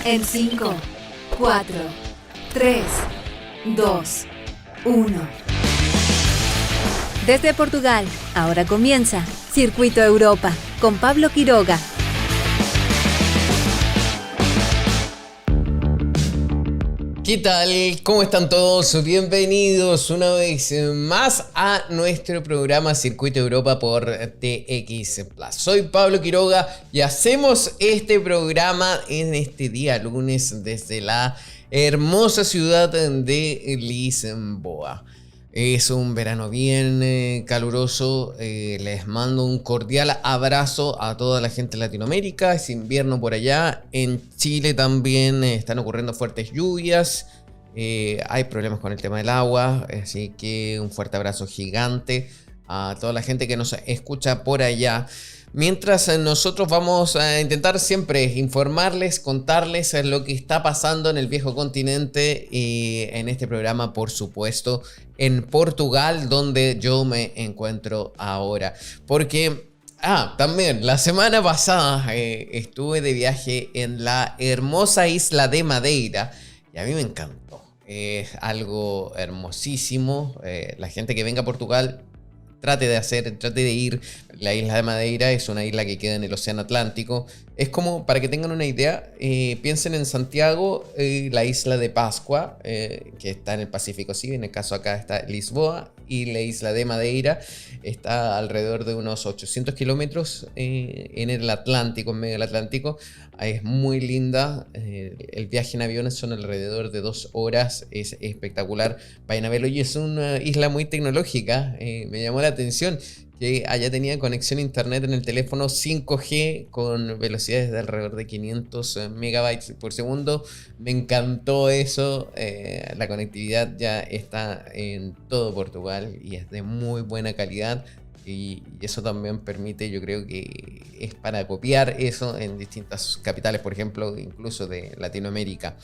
En 5, 4, 3, 2, 1. Desde Portugal, ahora comienza Circuito Europa con Pablo Quiroga. ¿Qué tal? ¿Cómo están todos? Bienvenidos una vez más a nuestro programa Circuito Europa por TX Plus. Soy Pablo Quiroga y hacemos este programa en este día lunes desde la hermosa ciudad de Lisboa. Es un verano bien caluroso. Les mando un cordial abrazo a toda la gente de Latinoamérica. Es invierno por allá. En Chile también están ocurriendo fuertes lluvias. Hay problemas con el tema del agua. Así que un fuerte abrazo gigante a toda la gente que nos escucha por allá. Mientras nosotros vamos a intentar siempre informarles, contarles lo que está pasando en el viejo continente y en este programa, por supuesto, en Portugal, donde yo me encuentro ahora. Porque, también la semana pasada estuve de viaje en la hermosa isla de Madeira y a mí me encantó. Es algo hermosísimo. La gente que venga a Portugal, trate de ir. La isla de Madeira es una isla que queda en el Océano Atlántico. Es como, para que tengan una idea, piensen en Santiago, la isla de Pascua, que está en el Pacífico, sí, en el caso acá está Lisboa, y la isla de Madeira está alrededor de unos 800 kilómetros en el Atlántico, en medio del Atlántico. Es muy linda. El viaje en aviones son alrededor de 2 horas. Es espectacular. Vayan a verlo. Y es una isla muy tecnológica. Me llamó la atención que allá tenía conexión a internet en el teléfono 5G con velocidades de alrededor de 500 megabytes por segundo. Me encantó eso. La conectividad ya está en todo Portugal y es de muy buena calidad. Y eso también permite, yo creo que es para copiar eso en distintas capitales, por ejemplo, incluso de Latinoamérica.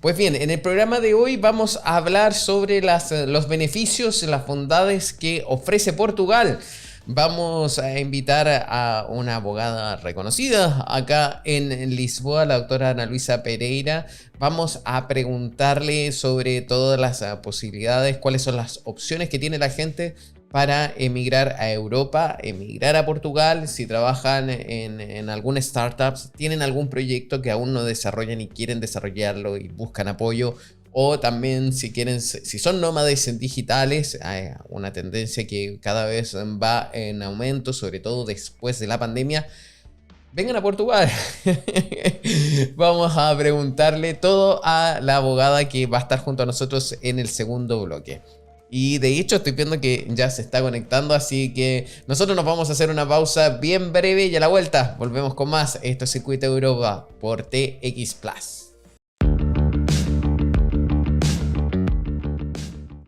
Pues bien, en el programa de hoy vamos a hablar sobre los beneficios, las bondades que ofrece Portugal. Vamos a invitar a una abogada reconocida acá en Lisboa, la doctora Ana Luisa Pereira. Vamos a preguntarle sobre todas las posibilidades, cuáles son las opciones que tiene la gente para emigrar a Europa, emigrar a Portugal, si trabajan en alguna startup, tienen algún proyecto que aún no desarrollan y quieren desarrollarlo y buscan apoyo, o también si son nómades digitales, hay una tendencia que cada vez va en aumento, sobre todo después de la pandemia. Vengan a Portugal. Vamos a preguntarle todo a la abogada que va a estar junto a nosotros en el segundo bloque. Y de hecho estoy viendo que ya se está conectando, así que nosotros nos vamos a hacer una pausa bien breve y a la vuelta volvemos con más. Esto es Circuito Europa por TX Plus.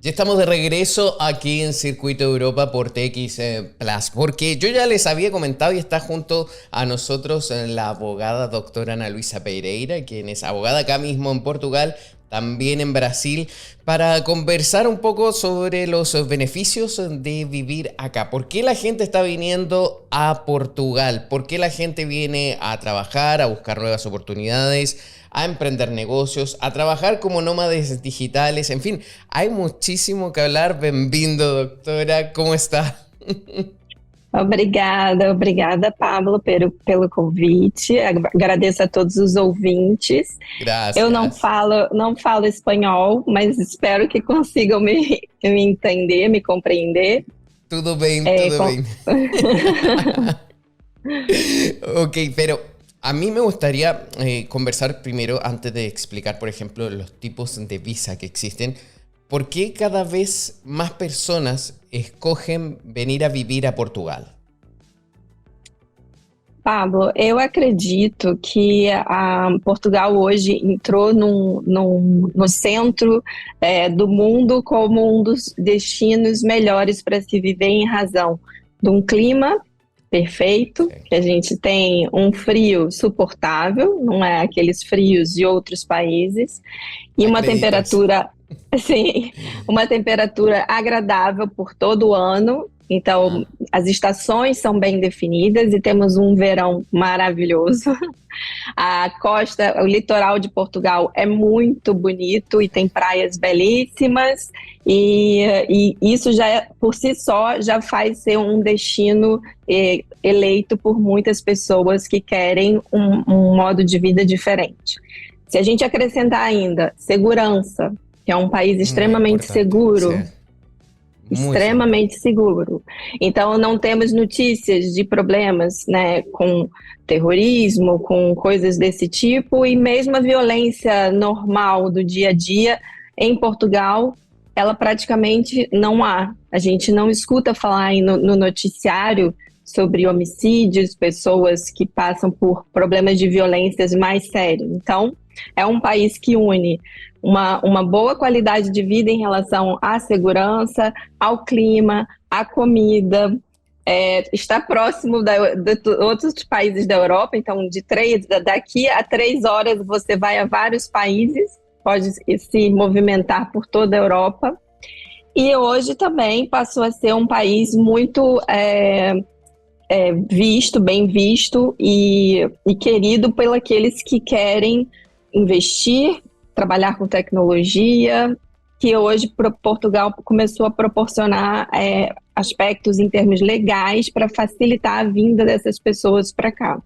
Ya estamos de regreso aquí en Circuito Europa por TX Plus, porque yo ya les había comentado y está junto a nosotros la abogada doctora Ana Luisa Pereira, quien es abogada acá mismo en Portugal, también en Brasil, para conversar un poco sobre los beneficios de vivir acá. ¿Por qué la gente está viniendo a Portugal? ¿Por qué la gente viene a trabajar, a buscar nuevas oportunidades, a emprender negocios, a trabajar como nómades digitales? En fin, hay muchísimo que hablar. Bem-vindo, doctora. ¿Cómo está? Obrigada, Pablo, pelo convite. Agradeço a todos os ouvintes. Gracias. Eu não falo espanhol, mas espero que consigam me entender, me compreender. Tudo bem, tudo bem. Ok, pero a mí me gustaría conversar primero, antes de explicar, por ejemplo, los tipos de visa que existen. ¿Por qué cada vez más personas escogen venir a vivir a Portugal? Pablo, eu acredito que Portugal hoje entrou no centro do mundo como um dos destinos melhores para se viver em razão de um clima perfeito, que a gente tem um frio suportável, não é aqueles frios de outros países, e uma temperatura... Sim, uma temperatura agradável por todo o ano Então, as estações são bem definidas e temos um verão maravilhoso. A costa, o litoral de Portugal é muito bonito e tem praias belíssimas. E isso já, por si só, já faz ser um destino eleito por muitas pessoas que querem um modo de vida diferente. Se a gente acrescentar ainda segurança, que é um país extremamente seguro, extremamente seguro. Então, não temos notícias de problemas, né, com terrorismo, com coisas desse tipo, e mesmo a violência normal do dia a dia, em Portugal, ela praticamente não há. A gente não escuta falar no noticiário sobre homicídios, pessoas que passam por problemas de violências mais sérios. Então, é um país que une uma boa qualidade de vida em relação à segurança, ao clima, à comida, está próximo de outros países da Europa, então daqui a 3 horas você vai a vários países, pode se movimentar por toda a Europa. E hoje também passou a ser um país muito bem visto e querido por aqueles que querem investir, trabalhar com tecnologia, que hoje Portugal começou a proporcionar aspectos em termos legais para facilitar a vinda dessas pessoas para cá.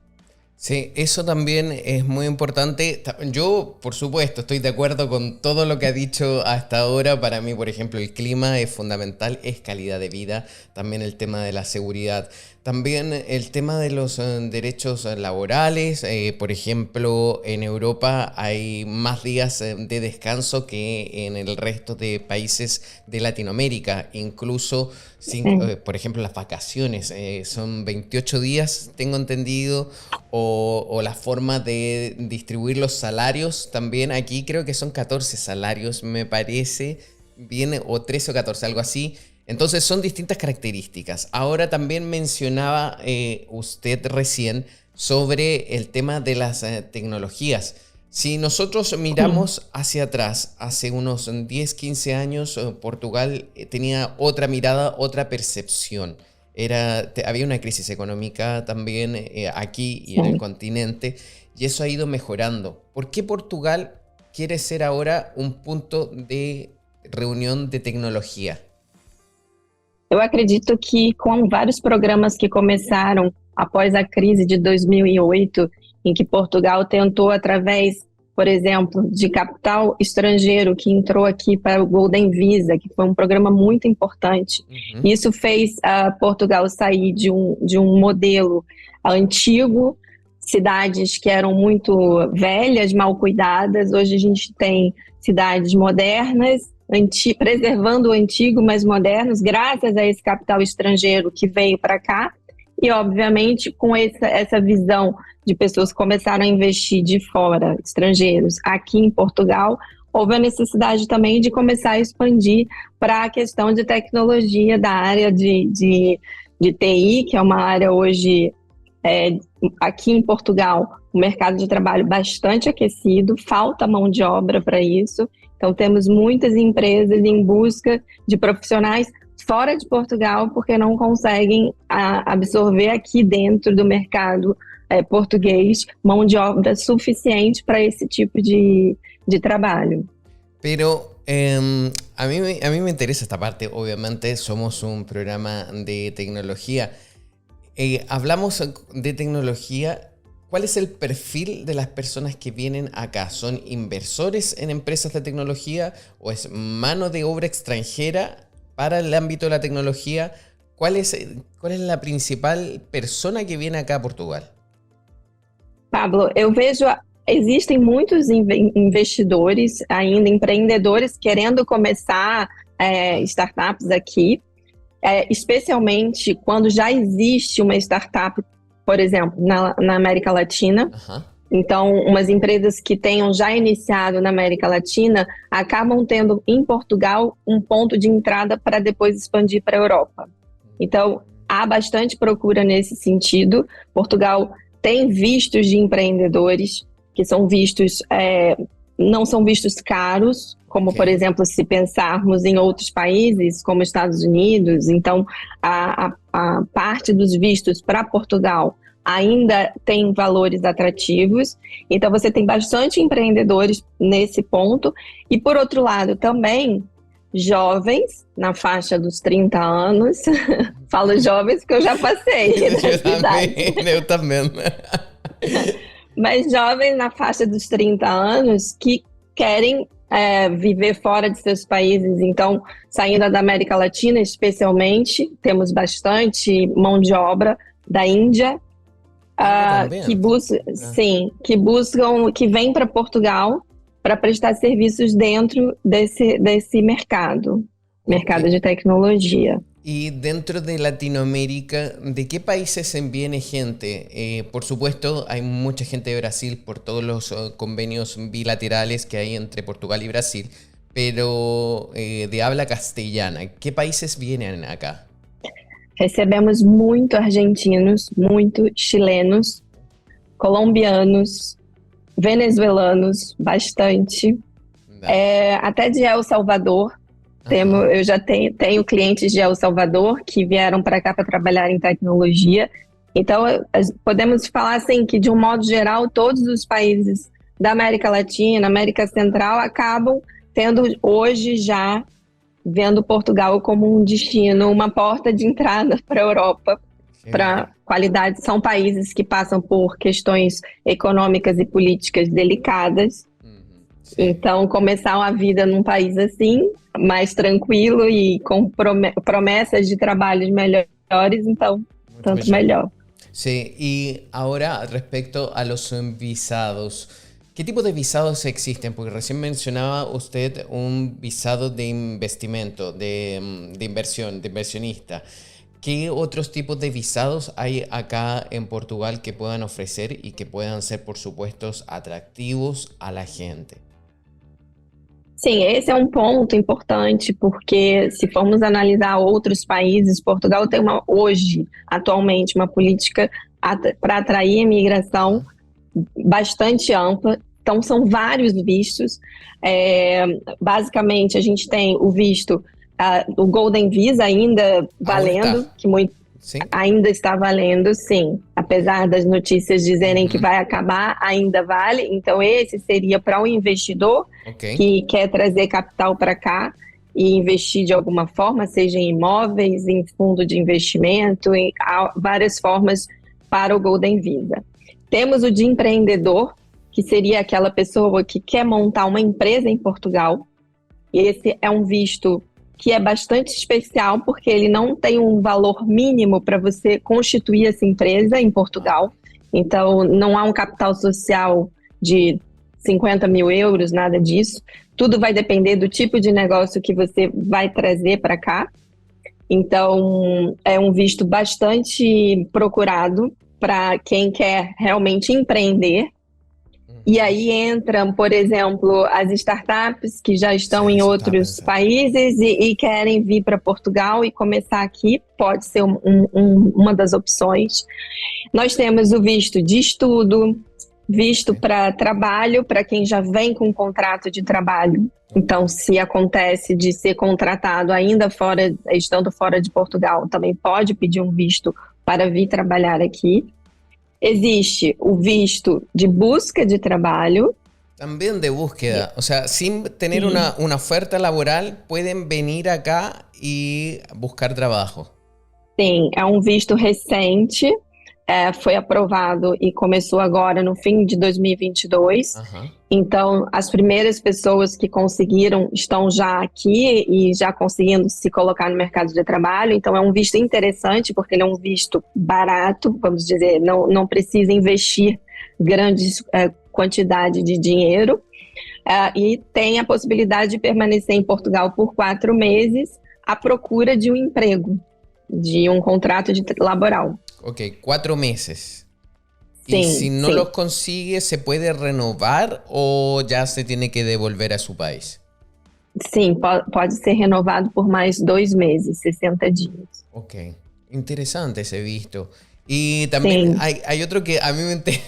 Sí, eso también es muy importante. Yo, por supuesto, estoy de acuerdo con todo lo que ha dicho hasta ahora. Para mí, por ejemplo, el clima es fundamental, es calidad de vida, también el tema de la seguridad. También el tema de los derechos laborales, por ejemplo, en Europa hay más días de descanso que en el resto de países de Latinoamérica. Incluso, por ejemplo, las vacaciones son 28 días, tengo entendido, o la forma de distribuir los salarios también. Aquí creo que son 14 salarios, me parece, bien, o 13 o 14, algo así. Entonces son distintas características. Ahora también mencionaba usted recién sobre el tema de las tecnologías. Si nosotros miramos hacia atrás, hace unos 10, 15 años, Portugal tenía otra mirada, otra percepción. Había una crisis económica también aquí y en el continente, y eso ha ido mejorando. ¿Por qué Portugal quiere ser ahora un punto de reunião de tecnologia? Eu acredito que com vários programas que começaram após a crise de 2008, em que Portugal tentou, através, por exemplo, de capital estrangeiro que entrou aqui para o Golden Visa, que foi um programa muito importante. Isso fez Portugal sair de um modelo antigo, cidades que eram muito velhas, mal cuidadas. Hoje a gente tem cidades modernas, preservando o antigo, mas modernos, graças a esse capital estrangeiro que veio para cá. E, obviamente, com essa visão de pessoas que começaram a investir de fora, estrangeiros, aqui em Portugal, houve a necessidade também de começar a expandir para a questão de tecnologia da área de TI, que é uma área hoje, aqui em Portugal, um mercado de trabalho bastante aquecido, falta mão de obra para isso. Então, temos muitas empresas em busca de profissionais fora de Portugal, porque não conseguem absorver aqui dentro do mercado português mão de obra suficiente para esse tipo de trabalho. Pero a mí me interesa esta parte. Obviamente somos un programa de tecnología. Hablamos de tecnología. ¿Cuál es el perfil de las personas que vienen acá? ¿Son inversores en empresas de tecnología o es mano de obra extranjera para el ámbito de la tecnología? ¿Cuál es la principal persona que viene acá a Portugal? Pablo, eu vejo, existem muitos investidores ainda, empreendedores querendo começar startups aqui, especialmente quando já existe uma startup, por exemplo, na América Latina. Então, umas empresas que tenham já iniciado na América Latina acabam tendo em Portugal um ponto de entrada para depois expandir para a Europa. Então, há bastante procura nesse sentido. Portugal tem vistos de empreendedores que são vistos, não são vistos caros, como, por exemplo, se pensarmos em outros países, como Estados Unidos, então a parte dos vistos para Portugal ainda tem valores atrativos, então você tem bastante empreendedores nesse ponto, e por outro lado também jovens na faixa dos 30 anos, falo jovens porque eu já passei dessa idade. Eu também. Mas jovens na faixa dos 30 anos que querem viver fora de seus países, então saindo da América Latina especialmente, temos bastante mão de obra da Índia, que vem para Portugal para prestar serviços dentro desse mercado de tecnologia. Y dentro de Latinoamérica, ¿de qué países viene gente? Por supuesto, hay mucha gente de Brasil por todos los convenios bilaterales que hay entre Portugal y Brasil, pero de habla castellana, ¿qué países vienen acá? Recebemos muito argentinos, muito chilenos, colombianos, venezuelanos, bastante, até de El Salvador. Eu já tenho clientes de El Salvador que vieram para cá para trabalhar em tecnologia. Então, podemos falar assim que, de um modo geral, todos os países da América Latina, América Central, acabam tendo hoje já vendo Portugal como um destino, uma porta de entrada para a Europa, para qualidade. São países que passam por questões econômicas e políticas delicadas. Então, começar uma vida num país assim, mais tranquilo e com promessas de trabalhos melhores, então, tanto melhor. Sí, y ahora respecto a los visados, ¿qué tipo de visados existen? Porque recién mencionaba usted un visado de investimento, de inversión, de inversionista. ¿Qué otros tipos de visados hay acá en Portugal que puedan ofrecer y que puedan ser, por supuesto, atractivos a la gente? Sim, esse é um ponto importante, porque se formos analisar outros países, Portugal tem atualmente, uma política para atrair a imigração bastante ampla. Então, são vários vistos. Basicamente, a gente tem o visto, o Golden Visa ainda valendo, que ainda está valendo, sim. Apesar das notícias dizerem que vai acabar, ainda vale. Então, esse seria para um investidor que quer trazer capital para cá e investir de alguma forma, seja em imóveis, em fundo de investimento, há várias formas para o Golden Visa. Temos o de empreendedor, que seria aquela pessoa que quer montar uma empresa em Portugal. Esse é um visto que é bastante especial, porque ele não tem um valor mínimo para você constituir essa empresa em Portugal. Então, não há um capital social de 50 mil euros, nada disso. Tudo vai depender do tipo de negócio que você vai trazer para cá. Então, é um visto bastante procurado para quem quer realmente empreender. E aí entram, por exemplo, as startups que já estão em outros países e querem vir para Portugal e começar aqui, pode ser uma das opções. Nós temos o visto de estudo, visto para trabalho, para quem já vem com um contrato de trabalho. Então, se acontece de ser contratado ainda estando fora de Portugal, também pode pedir um visto para vir trabalhar aqui. Existe o visto de busca de trabalho. También de búsqueda. O sea, sin tener una oferta laboral, pueden venir acá y buscar trabajo. Sim, é um visto recente. Foi aprovado e começou agora no fim de 2022. Então, as primeiras pessoas que conseguiram estão já aqui e já conseguindo se colocar no mercado de trabalho. Então, é um visto interessante, porque ele é um visto barato, vamos dizer, não precisa investir grandes quantidade de dinheiro. E tem a possibilidade de permanecer em Portugal por 4 meses à procura de um emprego, de um contrato laboral. Ok, 4 meses. Sí, ¿Y si no sí. los consigue, se puede renovar o ya se tiene que devolver a su país? Sim, pode ser renovado por mais 2 meses, 60 dias. Ok, interesante ese visto. Y también Sí. hay otro que a mí me interesa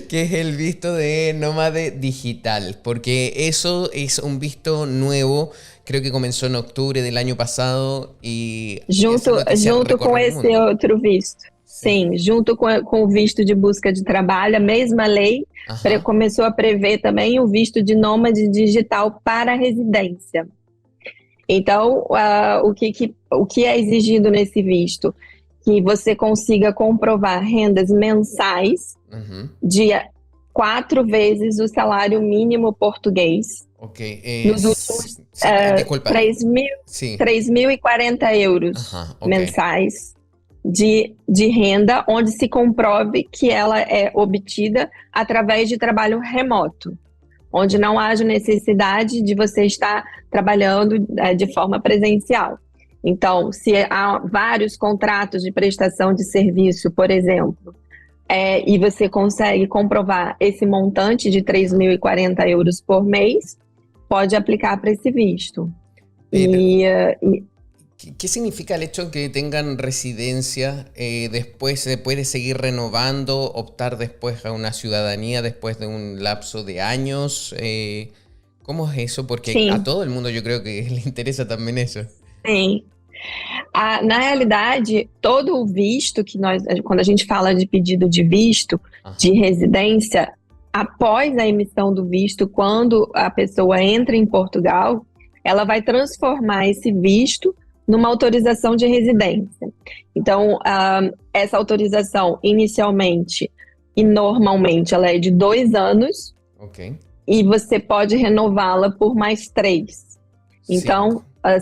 que es el visto de nómade digital, porque eso es un visto nuevo, creo que comenzó en octubre del año pasado y esa noticia Junto com recorre el esse mundo. outro visto. Sí. Sim, junto com o visto de busca de trabalho, a mesma lei Ajá. começou a prever também o visto de nômade digital para residência. Então, o que é exigido nesse visto? Que você consiga comprovar rendas mensais Ujú. de 4 vezes o salário mínimo português Ok. nos últimos Sí, disculpa. 3.000 Sí. 3.040 euros Ajá, ok. mensais de renda, onde se comprove que ela é obtida através de trabalho remoto, onde não haja necessidade de você estar trabalhando de forma presencial. Então, se há vários contratos de prestação de serviço, por exemplo, e você consegue comprovar esse montante de 3.040 euros por mês, pode aplicar para esse visto. Pero, E ¿qué significa el hecho que tengan residencia? Después se puede seguir renovando, optar después a una ciudadanía después de un lapso de años. ¿Cómo es eso? Porque a sim, todo el mundo yo creo que le interesa también eso. sim. Na realidade, todo o visto que quando a gente fala de pedido de visto de Ajá. residência, após a emissão do visto, quando a pessoa entra em Portugal, ela vai transformar esse visto numa autorização de residência. Então, essa autorização inicialmente e normalmente ela é de 2 anos Ok. e você pode renová-la por mais 3. Então, 5.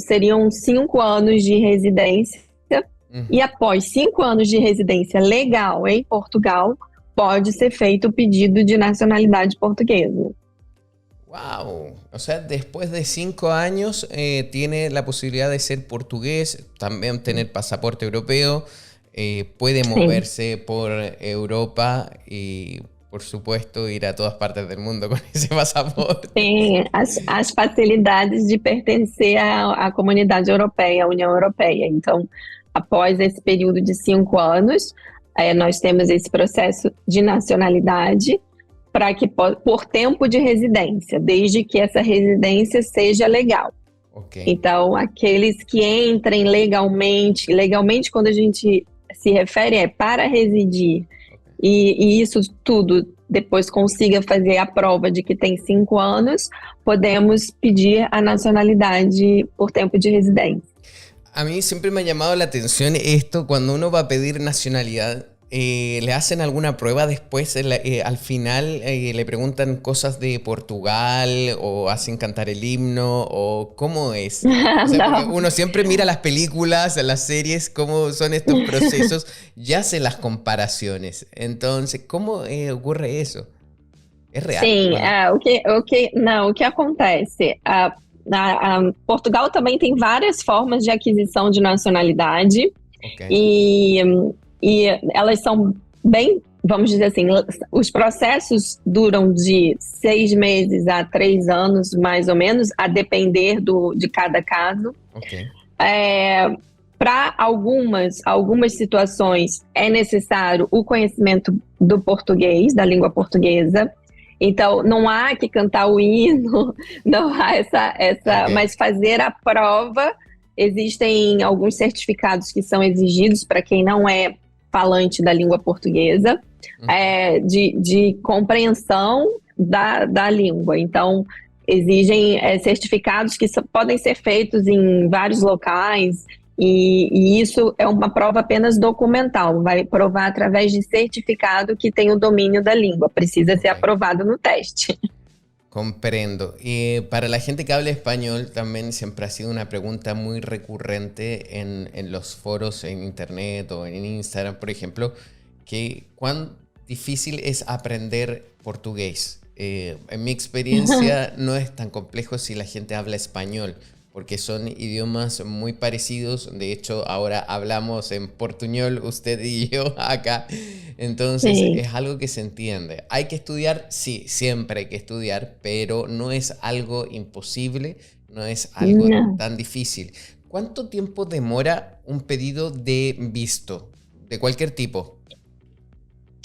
seriam 5 anos de residência e Ujú. após 5 anos de residência legal em Portugal, pode ser feito o pedido de nacionalidade portuguesa. Wow. O sea, después de 5 años tiene la posibilidad de ser portugués, también tener pasaporte europeo, puede Sim, moverse por Europa y, por supuesto, ir a todas partes del mundo con ese pasaporte. tem as facilidades de pertencer à comunidade europeia, à União Europeia. Então, após esse período de 5 anos, nós temos esse processo de nacionalidade para que por tempo de residência, desde que essa residência seja legal. Ok. Então, aqueles que entrem legalmente quando a gente se refere para residir, Ok. e isso tudo depois consiga fazer a prova de que tem 5 anos, podemos pedir a nacionalidade por tempo de residência. A mí siempre me ha llamado la atención esto, cuando uno va a pedir nacionalidad, le hacen alguna prueba después, al final le preguntan cosas de Portugal o hacen cantar el himno o cómo es. O sea, porque Não. uno siempre mira las películas, las series, cómo son estos procesos, ya hace las comparaciones. Entonces, ¿cómo ocurre eso? ¿Es real Sim, o no? o que acontece? Portugal também tem várias formas de aquisição de nacionalidade Ok, e, e elas são bem, vamos dizer assim, os processos duram de 6 meses a 3 anos, mais ou menos, a depender de cada caso. ok, Para algumas situações é necessário o conhecimento do português, da língua portuguesa. Então, não há que cantar o hino, não há ok. mas fazer a prova, existem alguns certificados que são exigidos para quem não é falante da língua portuguesa, Ujú. de compreensão da língua. Então, exigem certificados que podem ser feitos em vários locais, e isso é uma prova apenas documental, vai provar através de certificado que tem o domínio da língua, precisa ser Ok. aprovado no teste. Comprendo. Y para la gente que habla español también siempre ha sido una pregunta muy recurrente en los foros en internet o en Instagram, por ejemplo, que cuán difícil es aprender portugués. En mi experiencia no es tan complejo si la gente habla español, porque son idiomas muy parecidos. De hecho, ahora hablamos en portuñol, usted y yo acá. Entonces Sim. es algo que se entiende. ¿Hay que estudiar? Sí, siempre hay que estudiar, pero no es algo imposible, no es algo Não. tan difícil. ¿Cuánto tiempo demora un pedido de visto, de cualquier tipo?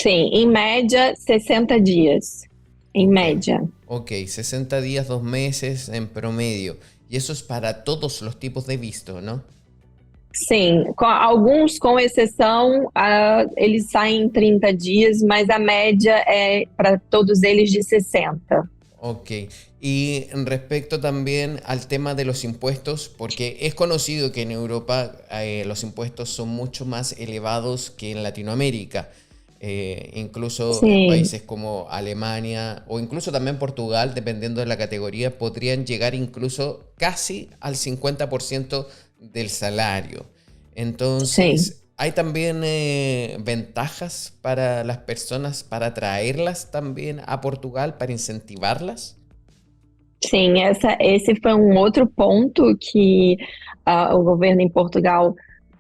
Sim, em média, 60 dias. Em média. Ok, 60 días, 2 meses en promedio. Y eso es para todos los tipos de visto, ¿no? Sim, alguns, com exceção, eles saem em 30 dias, mas a média é para todos eles de 60. Ok, y respecto también al tema de los impuestos, porque es conocido que en Europa los impuestos son mucho más elevados que en Latinoamérica. Incluso en Sim, países como Alemania o incluso también Portugal, dependiendo de la categoría, podrían llegar incluso casi al 50% del salario. sim. Entonces, hay también ventajas para las personas para traerlas también a Portugal, para incentivarlas. Sim, esse foi um outro ponto que o governo em Portugal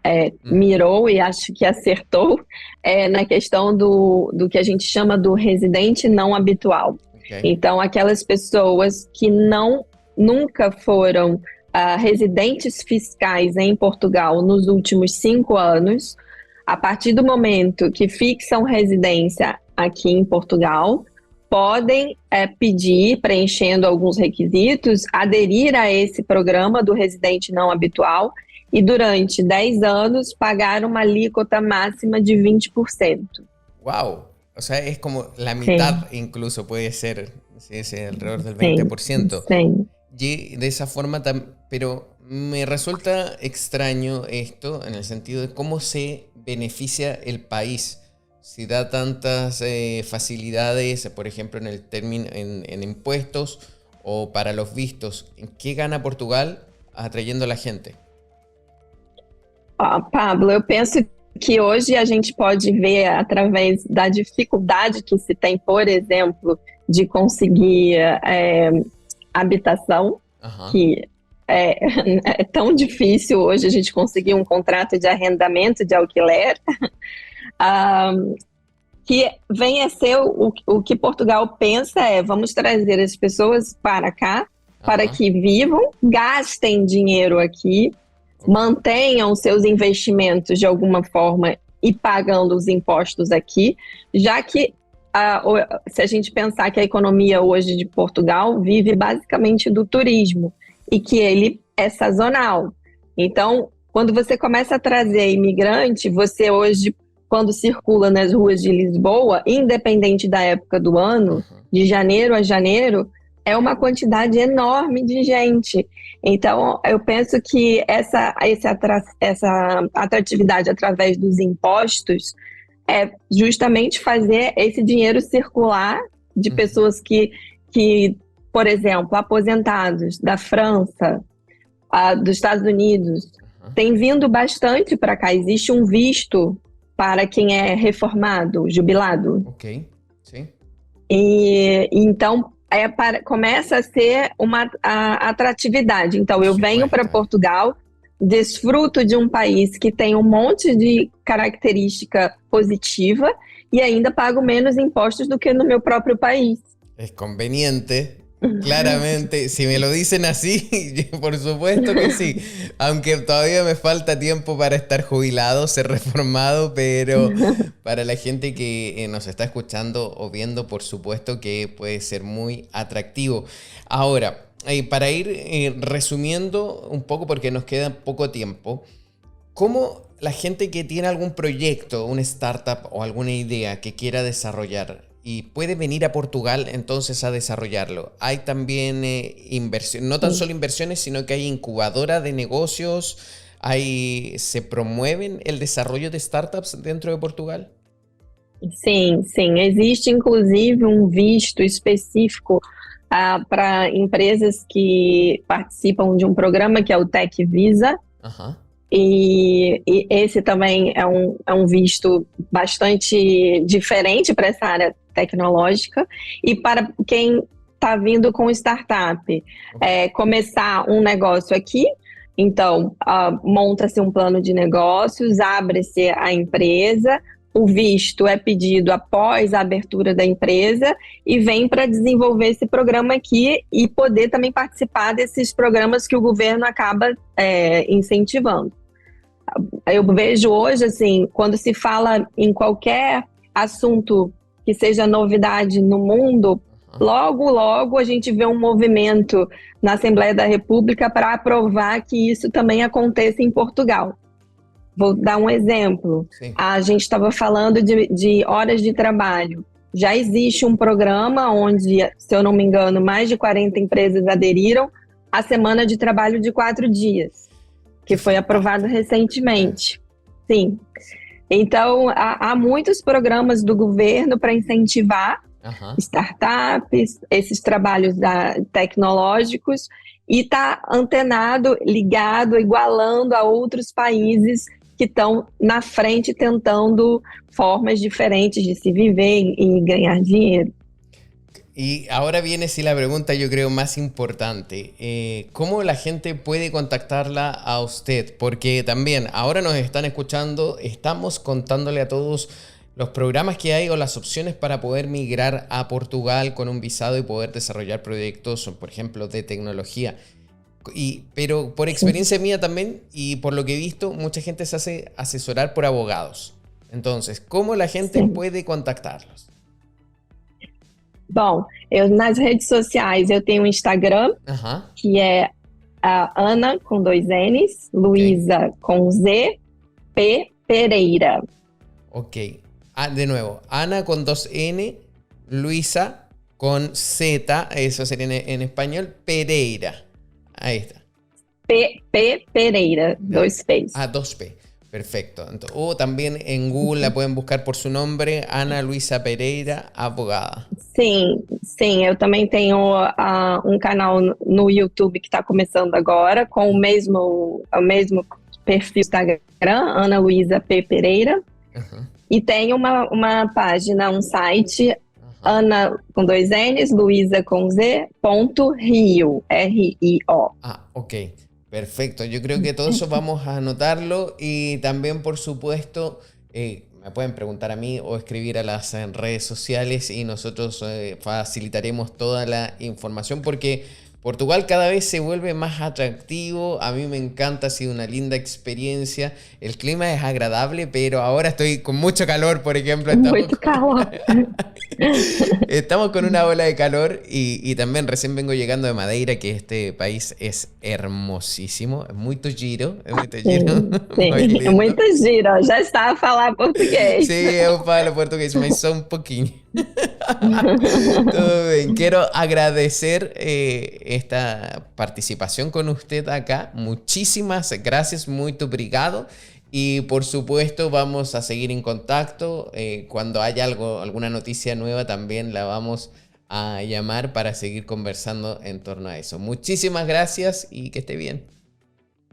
Ujú. mirou e acho que acertou na questão do que a gente chama do residente não habitual. Ok. Então, aquelas pessoas que nunca foram residentes fiscais em Portugal nos últimos 5 anos, a partir do momento que fixam residência aqui em Portugal, podem pedir, preenchendo alguns requisitos, aderir a esse programa do residente não habitual e durante 10 anos pagar uma alíquota máxima de 20%. Wow. O sea, es como la Sim, mitad incluso puede ser, sí, es alrededor del sim, 20%. sim. Y de esa forma, pero me resulta extraño esto en el sentido de cómo se beneficia el país. Si da tantas facilidades, por ejemplo, en el término, en impuestos o para los vistos, ¿en qué gana Portugal atrayendo a la gente? Pablo, eu penso que hoje a gente pode ver através da dificuldade que se tem, por exemplo, de conseguir habitação, Ajá. que é, é tão difícil hoje a gente conseguir um contrato de arrendamento de alquiler, ah, que vem a ser o que Portugal pensa vamos trazer as pessoas para cá, para Ajá. que vivam, gastem dinheiro aqui, Ok. mantenham seus investimentos de alguma forma e pagando os impostos aqui, já que se a gente pensar que a economia hoje de Portugal vive basicamente do turismo e que ele é sazonal. Então, quando você começa a trazer imigrante, você hoje, quando circula nas ruas de Lisboa, independente da época do ano, Ajá. de janeiro a janeiro, é uma quantidade enorme de gente. Então, eu penso que essa atratividade através dos impostos é justamente fazer esse dinheiro circular de Ujú. pessoas que por exemplo, aposentados da França, dos Estados Unidos, Ajá. têm vindo bastante para cá. Existe um visto para quem é reformado, jubilado. Ok. Sí. E então começa a ser uma atratividade. Então, Por eu venho para supuesto. Portugal, desfruto de um país que tem um monte de característica positiva e ainda pago menos impostos do que no meu próprio país. Es conveniente, claramente. Si me lo dicen así, por supuesto que sí. Aunque todavía me falta tiempo para estar jubilado, ser reformado, pero para la gente que nos está escuchando o viendo, por supuesto que puede ser muy atractivo. Ahora, para ir resumiendo un poco, porque nos queda poco tiempo, ¿cómo la gente que tiene algún proyecto, una startup o alguna idea que quiera desarrollar y puede venir a Portugal entonces a desarrollarlo? Hay también inversión, no tan solo inversiones, sino que hay incubadora de negocios, se promueven el desarrollo de startups dentro de Portugal. Sim, sim. Existe inclusive um visto específico para empresas que participam de um programa que é o Tech Visa. Ajá. E esse também é um visto bastante diferente para essa área tecnológica. E para quem está vindo com startup, começar um negócio aqui, então monta-se um plano de negócios, abre-se a empresa, o visto é pedido após a abertura da empresa e vem para desenvolver esse programa aqui e poder também participar desses programas que o governo acaba incentivando. Eu vejo hoje, assim, quando se fala em qualquer assunto que seja novidade no mundo, logo, logo a gente vê um movimento na Assembleia da República para aprovar que isso também aconteça em Portugal. Vou dar um exemplo. Sim. A gente estava falando de horas de trabalho. Já existe um programa onde, se eu não me engano, mais de 40 empresas aderiram à semana de trabalho de 4 dias, que foi aprovado recentemente. Sim. Então, há muitos programas do governo para incentivar startups, esses trabalhos tecnológicos, e está antenado, ligado, igualando a outros países que estão na frente tentando formas diferentes de se viver y ganar dinero. Y ahora viene sí la pregunta, yo creo, más importante. ¿Cómo la gente puede contactarla a usted? Porque también ahora nos están escuchando, estamos contándole a todos los programas que hay o las opciones para poder migrar a Portugal con un visado y poder desarrollar proyectos, por ejemplo, de tecnología. Pero por experiencia mía también y por lo que he visto, mucha gente se hace asesorar por abogados. Entonces, ¿cómo la gente puede contactarlos? Bom, nas redes sociais eu tenho um Instagram, que é Ana com 2 N's, Luisa com Z, P Pereira. Ok. De nuevo, Ana con 2 N, Luisa con Z, eso sería en español, Pereira. Ahí está. P Pereira, 2 P's. 2 P. Perfecto. Entonces, o también en Google la pueden buscar por su nombre, Ana Luisa Pereira, abogada. Sim, eu também tenho um canal no YouTube que está começando agora, com o mesmo perfil Instagram, Ana Luisa P Pereira. E tem uma página, um site, Ana com 2 N's, Luisa com Z, .rio, R-I-O. Ok. Perfecto. Yo creo que todo eso vamos a anotarlo y también, por supuesto, me pueden preguntar a mí o escribir a las redes sociales y nosotros facilitaremos toda la información porque Portugal cada vez se vuelve más atractivo. A mí me encanta, ha sido una linda experiencia. El clima es agradable, pero ahora estoy con mucho calor, por ejemplo. Mucho calor. Estamos con una ola de calor y también recién vengo llegando de Madeira, que este país es hermosísimo. É muito giro. É muito giro. Sim, é muito giro. Já está a falar português. Sí, eu falo portugués, mas só un poquinho. Todo bien. Quiero agradecer esta participación con usted acá. Muchísimas gracias, muito obrigado. Y por supuesto vamos a seguir en contacto. Cuando haya alguna noticia nueva también la vamos a llamar para seguir conversando en torno a eso. Muchísimas gracias y que esté bien.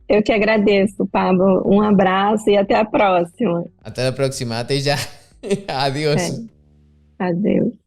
Eu que agradeço, Pablo. Um abraço e até a próxima. Hasta la próxima. Até já. Adiós. Adeus.